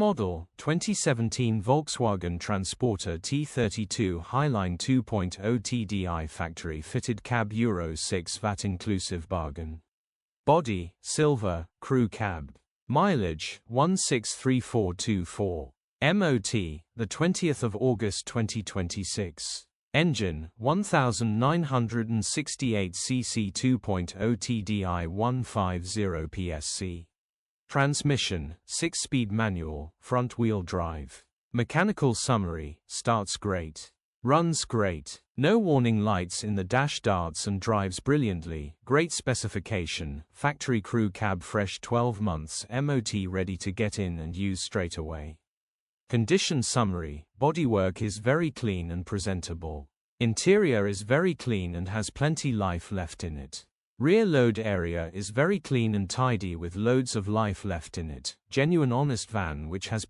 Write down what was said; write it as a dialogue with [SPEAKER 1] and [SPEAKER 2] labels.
[SPEAKER 1] model, 2017 Volkswagen Transporter T32 Highline 2.0 TDI factory-fitted cab Euro 6 VAT inclusive bargain. Body, silver, crew cab. Mileage, 163424. MOT, the 20th of August 2026. Engine, 1968 cc 2.0 TDI 150 PSC. Transmission, 6-speed manual, front-wheel drive. Mechanical summary, starts great. Runs great. No warning lights in the dash, darts and drives brilliantly. Great specification. Factory crew cab, fresh 12 months, MOT, ready to get in and use straight away. Condition summary. Bodywork is very clean and presentable. Interior is very clean and has plenty life left in it. Rear load area is very clean and tidy with loads of life left in it. Genuine honest van which has